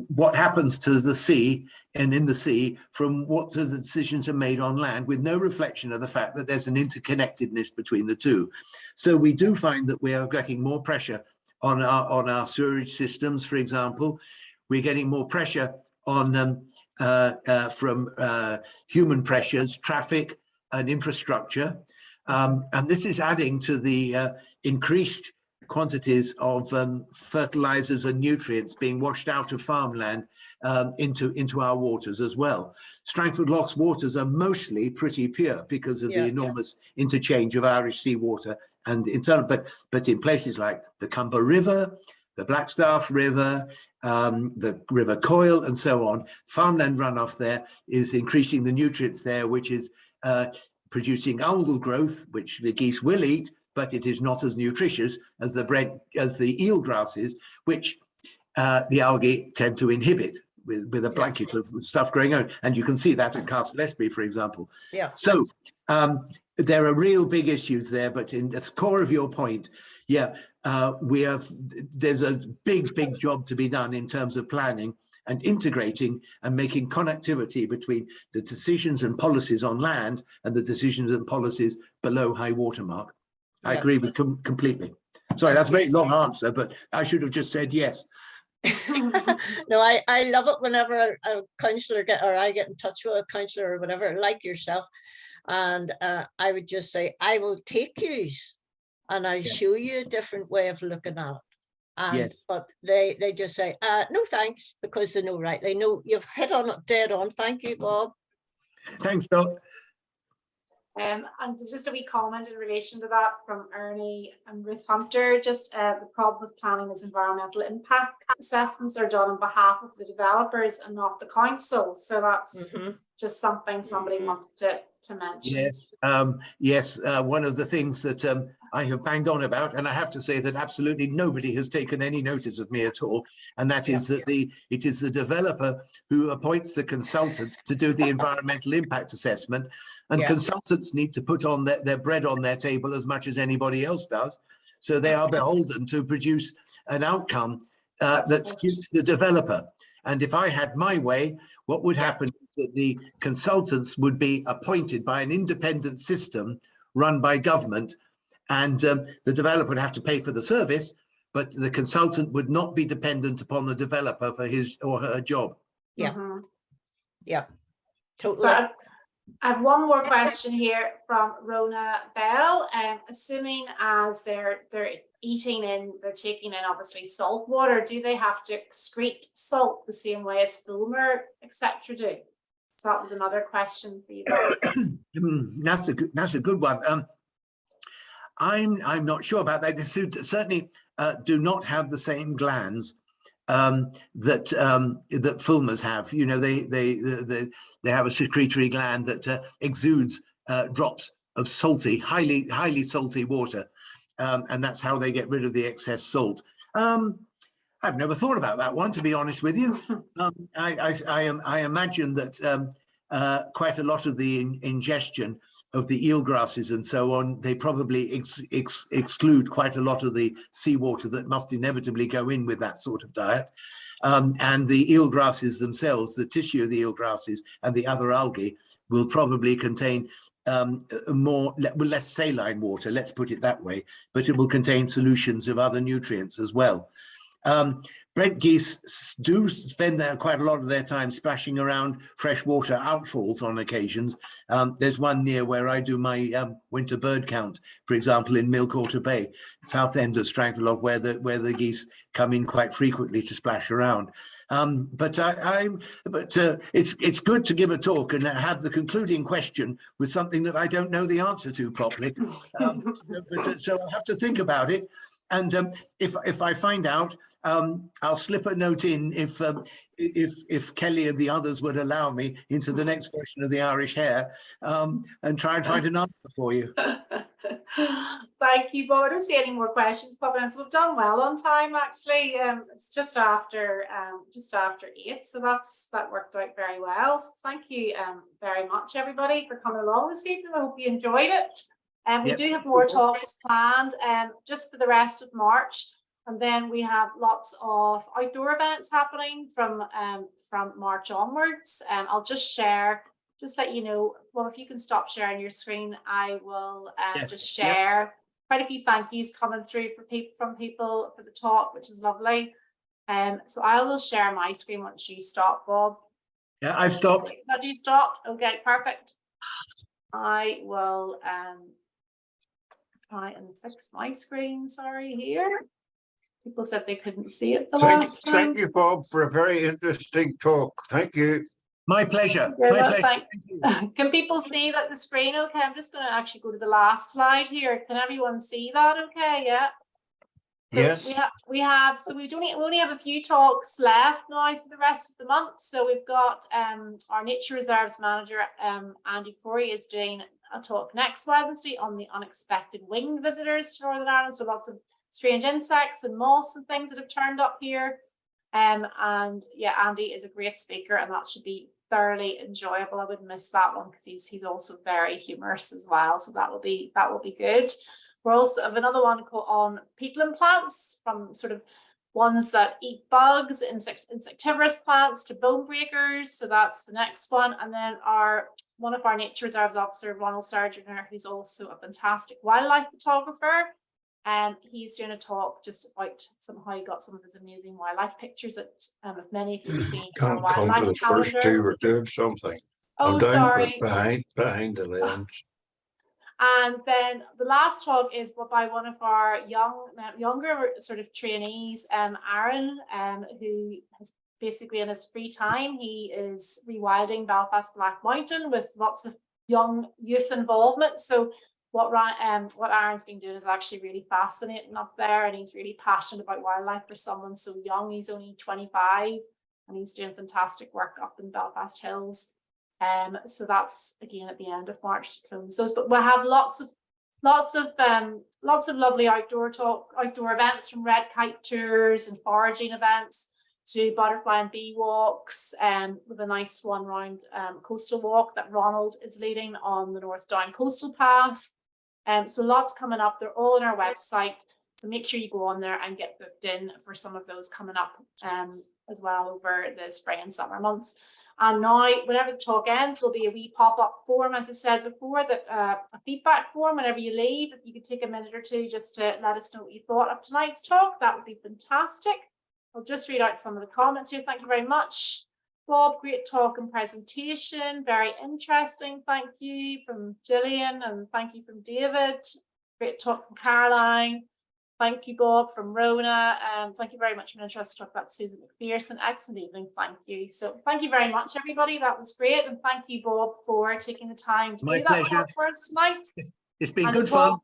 what happens to the sea and in the sea from what the decisions are made on land, with no reflection of the fact that there's an interconnectedness between the two. So we do find that we are getting more pressure on our sewerage systems, for example. We're getting more pressure on from human pressures, traffic and infrastructure. And this is adding to the increased quantities of fertilizers and nutrients being washed out of farmland into our waters as well. Strangford Loch's waters are mostly pretty pure because of the enormous interchange of Irish seawater and internal, but in places like the Humber River, the Blackstaff River, the River Coyle, and so on, farmland runoff there is increasing the nutrients there, which is producing algal growth, which the geese will eat, but it is not as nutritious as the eelgrass is, which the algae tend to inhibit with a blanket of stuff growing on. And you can see that at Castle Esby, for example. Yeah. So there are real big issues there, but in the core of your point, there's a big job to be done in terms of planning and integrating and making connectivity between the decisions and policies on land and the decisions and policies below high water mark. I agree with completely. Sorry, that's a very long answer, but I should have just said yes. No, I love it whenever a councillor I get in touch with a councillor or whatever, like yourself, and I would just say, I will take yous and I'll show you a different way of looking at it. And, but they just say, no thanks, because they know, right? They know you've hit on it dead on. Thank you, Bob. Thanks, Doc. And just a wee comment in relation to that from Ernie and Ruth Hunter, just the problem with planning is environmental impact assessments are done on behalf of the developers and not the council. So that's just something somebody wanted to mention. Yes, one of the things that I have banged on about, and I have to say that absolutely nobody has taken any notice of me at all, and that is that it is the developer who appoints the consultant to do the environmental impact assessment, and consultants need to put on their bread on their table as much as anybody else does, so they are beholden to produce an outcome that suits the developer. And if I had my way, what would happen is that the consultants would be appointed by an independent system run by government, and the developer would have to pay for the service, but the consultant would not be dependent upon the developer for his or her job. Totally. So I have one more question here from Rona Bell. Assuming as they're taking in obviously salt water, do they have to excrete salt the same way as Fulmer, etc. do? So that was another question for you. That's a good one. I'm not sure about that. They certainly do not have the same glands that fulmars have. You know, they have a secretory gland that exudes drops of highly salty water, and that's how they get rid of the excess salt. I've never thought about that one, to be honest with you. I imagine that quite a lot of the ingestion of the eelgrasses and so on, they probably exclude quite a lot of the seawater that must inevitably go in with that sort of diet. And the eelgrasses themselves, the tissue of the eelgrasses and the other algae will probably contain less saline water, let's put it that way, but it will contain solutions of other nutrients as well. Brent geese do spend quite a lot of their time splashing around freshwater outfalls on occasions. There's one near where I do my winter bird count, for example, in Millcourter Bay, south end of Strangford Loch, where the geese come in quite frequently to splash around. But it's good to give a talk and have the concluding question with something that I don't know the answer to properly. So I'll have to think about it. And if I find out, I'll slip a note in if Kelly and the others would allow me into the next version of the Irish Hare, and try and find an answer for you. Thank you, Bob. I don't see any more questions popping in, so we've done well on time. Actually, it's just after 8, so that worked out very well. So thank you very much, everybody, for coming along this evening. I hope you enjoyed it. And we do have more talks planned just for the rest of March. And then we have lots of outdoor events happening from March onwards. I'll just let you know, well, if you can stop sharing your screen, I will just share quite a few thank yous coming through from people for the talk, which is lovely. So I will share my screen once you stop, Bob. Yeah, I've stopped. Have you stopped? Okay, perfect. I will try and fix my screen, sorry, here. People said they couldn't see it the Thank last time. you, Bob, for a very interesting talk. Thank you. My pleasure. Very My well, pleasure. thank- Thank you. Can people see that the screen okay? I'm just going to actually go to the last slide here. Can everyone see that okay? Yeah. So Yes. we only have a few talks left now for the rest of the month. So we've got our nature reserves manager Andy Corey is doing a talk next Wednesday on the unexpected winged visitors to Northern Ireland. So lots of strange insects and moths and things that have turned up here. And yeah, Andy is a great speaker, and that should be thoroughly enjoyable. I wouldn't miss that one because he's also very humorous as well. So that will be good. We're also have another one called on peatland plants, from sort of ones that eat bugs, insectivorous plants to bone breakers. So that's the next one. And then one of our nature reserves officer, Ronald Sargent, who's also a fantastic wildlife photographer. And he's doing a talk just about how he got some of his amazing wildlife pictures that if many of you have seen our Can't come to wildlife the first calendar. two. We're doing something. Oh, I'm down for sorry. behind the lens. And then the last talk is by one of our younger sort of trainees, Aaron, who has basically in his free time, he is rewilding Belfast Black Mountain with lots of young youth involvement. So what Aaron's been doing is actually really fascinating up there, and he's really passionate about wildlife for someone so young. He's only 25 and he's doing fantastic work up in Belfast Hills. So that's again at the end of March to close those, but we'll have lots of lovely outdoor events, from red kite tours and foraging events to butterfly and bee walks, with a nice one round coastal walk that Ronald is leading on the North Down Coastal Path. So lots coming up. They're all on our website, so make sure you go on there and get booked in for some of those coming up as well over the spring and summer months. And now, whenever the talk ends, there'll be a wee pop-up form, as I said before, that a feedback form whenever you leave. If you could take a minute or two just to let us know what you thought of tonight's talk, that would be fantastic. I'll just read out some of the comments here. Thank you very much, Bob. Great talk and presentation. Very interesting. Thank you from Gillian, and thank you from David. Great talk from Caroline. Thank you, Bob, from Rona. Thank you very much for an interest to talk about Susan McPherson. Excellent evening. Thank you. So thank you very much, everybody. That was great. And thank you, Bob, for taking the time to do that talk for us tonight. It's been good fun.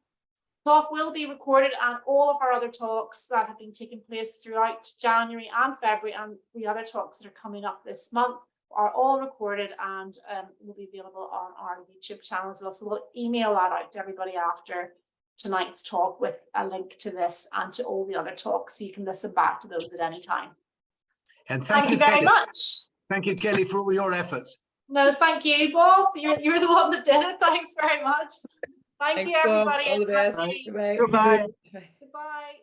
Talk will be recorded, and all of our other talks that have been taking place throughout January and February, and the other talks that are coming up this month, are all recorded and will be available on our YouTube channel as well. So we'll email that out to everybody after tonight's talk with a link to this and to all the other talks, so you can listen back to those at any time. And thank you very much. Thank you, Kelly, for all your efforts. No, thank you, Bob. You're the one that did it. Thanks very much. Thanks, you, everybody. Bob. All the best. Goodbye. Goodbye.